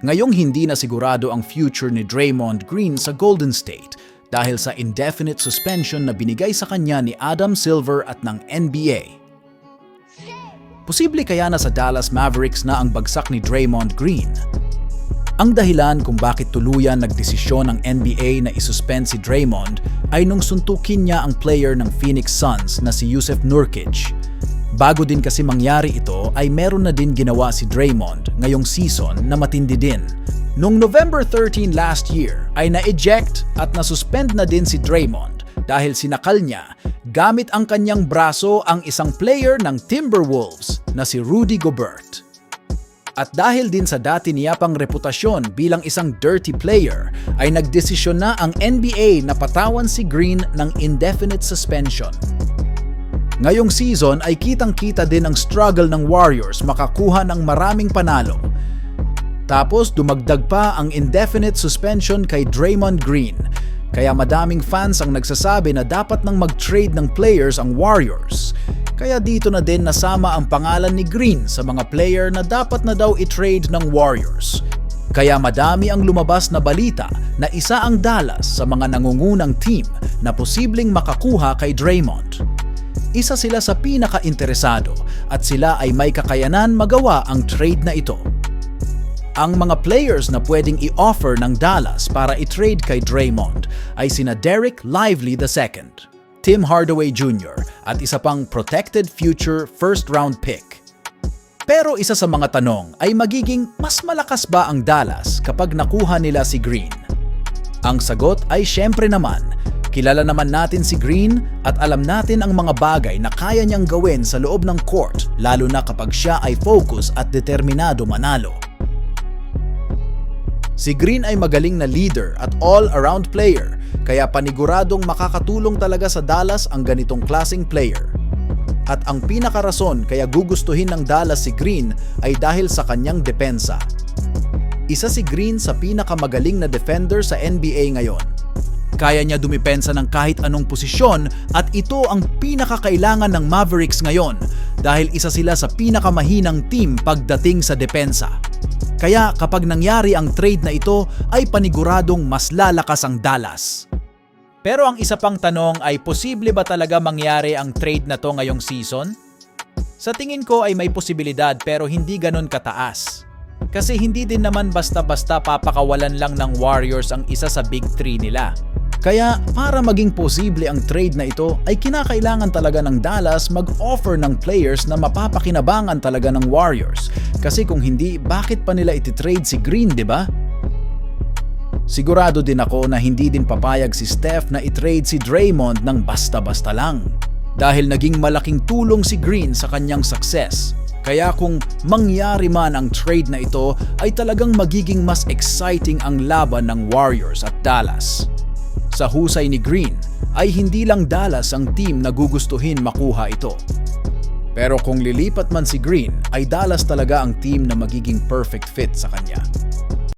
Ngayong hindi na sigurado ang future ni Draymond Green sa Golden State dahil sa indefinite suspension na binigay sa kanya ni Adam Silver at ng NBA. Posible kaya na sa Dallas Mavericks na ang bagsak ni Draymond Green? Ang dahilan kung bakit tuluyan nagdesisyon ng NBA na isuspend si Draymond ay nung suntukin niya ang player ng Phoenix Suns na si Jusuf Nurkic. Bago din kasi mangyari ito ay meron na din ginawa si Draymond ngayong season na matindi din. Noong November 13 last year ay na-eject at nasuspend na din si Draymond dahil sinakal niya gamit ang kanyang braso ang isang player ng Timberwolves na si Rudy Gobert. At dahil din sa dati niya pang reputasyon bilang isang dirty player ay nagdesisyon na ang NBA na patawan si Green ng indefinite suspension. Ngayong season ay kitang-kita din ang struggle ng Warriors makakuha ng maraming panalo. Tapos dumagdag pa ang indefinite suspension kay Draymond Green, kaya madaming fans ang nagsasabi na dapat nang mag-trade ng players ang Warriors. Kaya dito na din nasama ang pangalan ni Green sa mga player na dapat na daw i-trade ng Warriors. Kaya madami ang lumabas na balita na isa ang Dallas sa mga nangungunang team na posibleng makakuha kay Draymond. Isa sila sa pinaka-interesado at sila ay may kakayanan magawa ang trade na ito. Ang mga players na pwedeng i-offer ng Dallas para i-trade kay Draymond ay sina Derek Lively II, Tim Hardaway Jr. at isa pang protected future first-round pick. Pero isa sa mga tanong ay magiging mas malakas ba ang Dallas kapag nakuha nila si Green? Ang sagot ay syempre naman. Kilala naman natin si Green at alam natin ang mga bagay na kaya niyang gawin sa loob ng court lalo na kapag siya ay focus at determinado manalo. Si Green ay magaling na leader at all-around player kaya paniguradong makakatulong talaga sa Dallas ang ganitong klaseng player. At ang pinakarason kaya gugustuhin ng Dallas si Green ay dahil sa kanyang depensa. Isa si Green sa pinakamagaling na defender sa NBA ngayon. Kaya niya dumipensa ng kahit anong posisyon at ito ang pinakakailangan ng Mavericks ngayon dahil isa sila sa pinakamahinang team pagdating sa depensa. Kaya kapag nangyari ang trade na ito ay paniguradong mas lalakas ang Dallas. Pero ang isa pang tanong ay posible ba talaga mangyari ang trade na to ngayong season? Sa tingin ko ay may posibilidad pero hindi ganun kataas. Kasi hindi din naman basta-basta papakawalan lang ng Warriors ang isa sa Big 3 nila. Kaya para maging posible ang trade na ito ay kinakailangan talaga ng Dallas mag-offer ng players na mapapakinabangan talaga ng Warriors. Kasi kung hindi, bakit pa nila ititrade si Green, di ba? Sigurado din ako na hindi din papayag si Steph na itrade si Draymond ng basta-basta lang. Dahil naging malaking tulong si Green sa kanyang success. Kaya kung mangyari man ang trade na ito ay talagang magiging mas exciting ang laban ng Warriors at Dallas. Sa husay ni Green ay hindi lang Dallas ang team na gugustuhin makuha ito. Pero kung lilipat man si Green ay Dallas talaga ang team na magiging perfect fit sa kanya.